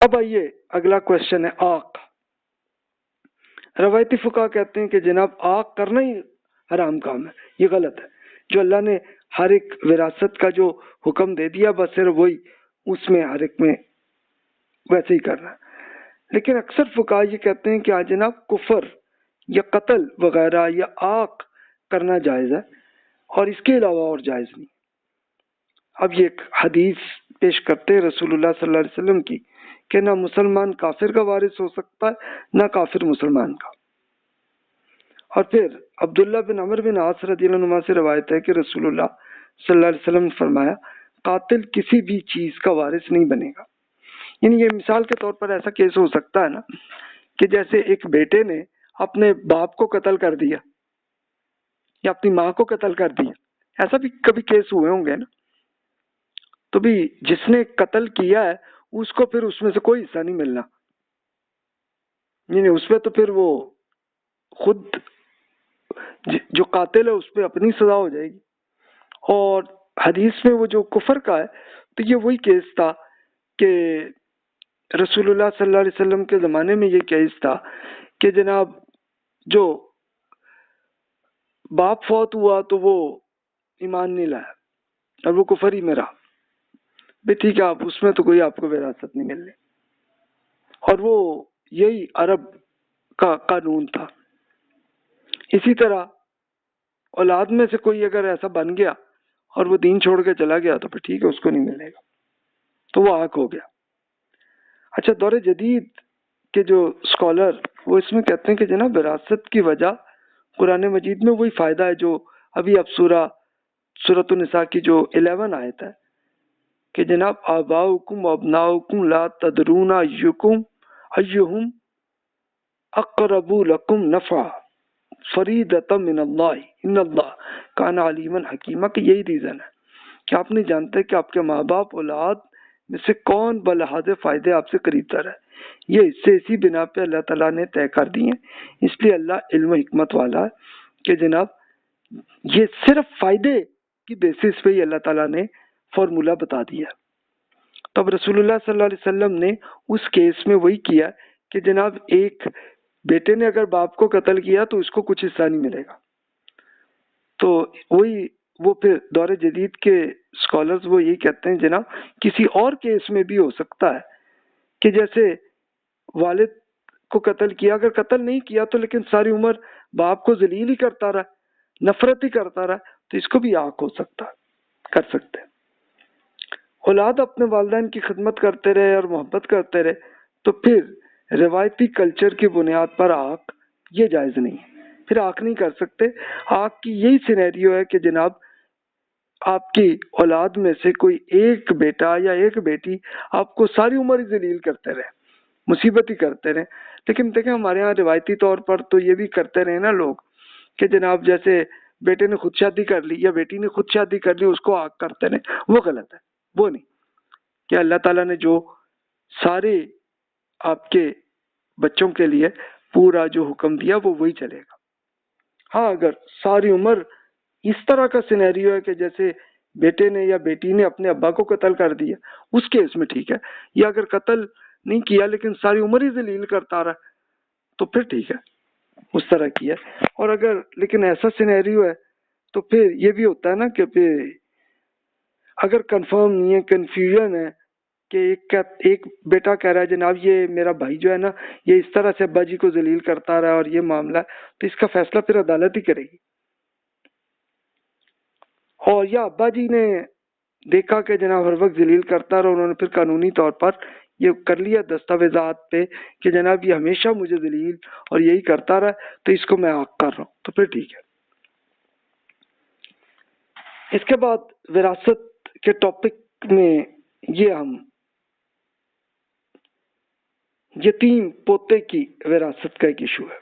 اب آئیے اگلا کوشچن ہے آق. روایتی فقہ کہتے ہیں کہ جناب آق کرنا ہی حرام کام ہے، یہ غلط ہے. جو اللہ نے ہر ایک وراثت کا جو حکم دے دیا بس صرف وہی اس میں ہر ایک میں ویسے ہی کرنا ہے. لیکن اکثر فقہ یہ کہتے ہیں کہ آج جناب کفر یا قتل وغیرہ یا آق کرنا جائز ہے اور اس کے علاوہ اور جائز نہیں. اب یہ ایک حدیث پیش کرتے ہیں رسول اللہ صلی اللہ علیہ وسلم کی کہ نہ مسلمان کافر کا وارث ہو سکتا ہے نہ کافر مسلمان کا. اور پھر عبداللہ بن عمر بن عاص رضی اللہ عنہ سے روایت ہے کہ رسول اللہ صلی اللہ علیہ وسلم نے فرمایا قاتل کسی بھی چیز کا وارث نہیں بنے گا. یعنی یہ مثال کے طور پر ایسا کیس ہو سکتا ہے نا کہ جیسے ایک بیٹے نے اپنے باپ کو قتل کر دیا یا اپنی ماں کو قتل کر دیا، ایسا بھی کبھی کیس ہوئے ہوں گے نا. تو بھی جس نے قتل کیا ہے اس کو پھر اس میں سے کوئی حصہ نہیں ملنا، یعنی اس پہ تو پھر وہ خود جو قاتل ہے اس پہ اپنی سزا ہو جائے گی. اور حدیث میں وہ جو کفر کا ہے تو یہ وہی کیس تھا کہ رسول اللہ صلی اللہ علیہ وسلم کے زمانے میں یہ کیس تھا کہ جناب جو باپ فوت ہوا تو وہ ایمان نہیں لایا اور وہ کفر ہی میں رہا، بھی ٹھیک ہے آپ اس میں تو کوئی آپ کو وراثت نہیں ملنی. اور وہ یہی عرب کا قانون تھا. اسی طرح اولاد میں سے کوئی اگر ایسا بن گیا اور وہ دین چھوڑ کے چلا گیا تو پھر ٹھیک ہے اس کو نہیں ملے گا، تو وہ حق ہو گیا. اچھا دور جدید کے جو اسکالر وہ اس میں کہتے ہیں کہ جناب وراثت کی وجہ قرآن مجید میں وہی فائدہ ہے جو ابھی اب سورۃ النساء کی جو 11 آیت ہے کہ جناب آباؤکم وابناؤکم لا تدرون ایہم اقرب لکم نفعا فریدۃ من اللہ ان اللہ کان علیما حکیما، کہ یہی ریزن ہے کہ آپ نہیں جانتے کہ آپ کے ماں باپ اولاد میں سے کون بلحاظ فائدے آپ سے قریب تر ہے. یہ حصے اسی بنا پہ اللہ تعالیٰ نے طے کر دی ہیں. اس لیے اللہ علم و حکمت والا ہے کہ جناب یہ صرف فائدے کی بیسس پہ ہی اللہ تعالیٰ نے فارمولا بتا دیا. تب رسول اللہ صلی اللہ علیہ وسلم نے اس کیس میں وہی کیا کہ جناب ایک بیٹے نے اگر باپ کو قتل کیا تو اس کو کچھ حصہ نہیں ملے گا. تو وہی وہ پھر دور جدید کے اسکالرز وہ یہی کہتے ہیں جناب کسی اور کیس میں بھی ہو سکتا ہے کہ جیسے والد کو قتل کیا، اگر قتل نہیں کیا تو لیکن ساری عمر باپ کو ذلیل ہی کرتا رہا، نفرت ہی کرتا رہا، تو اس کو بھی حق ہو سکتا کر سکتے ہیں. اولاد اپنے والدین کی خدمت کرتے رہے اور محبت کرتے رہے تو پھر روایتی کلچر کی بنیاد پر آق یہ جائز نہیں ہے، پھر آق نہیں کر سکتے. آق کی یہی سینیریو ہے کہ جناب آپ کی اولاد میں سے کوئی ایک بیٹا یا ایک بیٹی آپ کو ساری عمر ہی ذلیل کرتے رہے، مصیبت ہی کرتے رہے. لیکن دیکھیں ہمارے ہاں روایتی طور پر تو یہ بھی کرتے رہے نا لوگ کہ جناب جیسے بیٹے نے خود شادی کر لی یا بیٹی نے خود شادی کر لی اس کو آق کرتے رہے، وہ غلط ہے. وہ نہیں کہ اللہ تعالیٰ نے جو سارے آپ کے بچوں کے لیے پورا جو حکم دیا وہ وہی چلے گا. ہاں اگر ساری عمر اس طرح کا سینیریو ہے کہ جیسے بیٹے نے یا بیٹی نے اپنے ابا کو قتل کر دیا اس کیس میں ٹھیک ہے، یا اگر قتل نہیں کیا لیکن ساری عمر ہی ذلیل کرتا رہا تو پھر ٹھیک ہے اس طرح کیا. اور اگر لیکن ایسا سینیریو ہے تو پھر یہ بھی ہوتا ہے نا کہ پھر اگر کنفرم نہیں ہے، کنفیوژن ہے کہ ایک بیٹا کہہ رہا ہے جناب یہ میرا بھائی جو ہے نا یہ اس طرح سے ابا جی کو ذلیل کرتا رہا اور یہ معاملہ ہے، تو اس کا فیصلہ پھر عدالت ہی کرے گی. اور یا ابا جی نے دیکھا کہ جناب ہر وقت ذلیل کرتا رہا، انہوں نے پھر قانونی طور پر یہ کر لیا دستاویزات پہ کہ جناب یہ ہمیشہ مجھے ذلیل اور یہی کرتا رہا تو اس کو میں حق کر رہا ہوں، تو پھر ٹھیک ہے. اس کے بعد وراثت کے ٹاپک میں یہ ہم یتیم پوتے کی وراثت کا ایک ایشو ہے.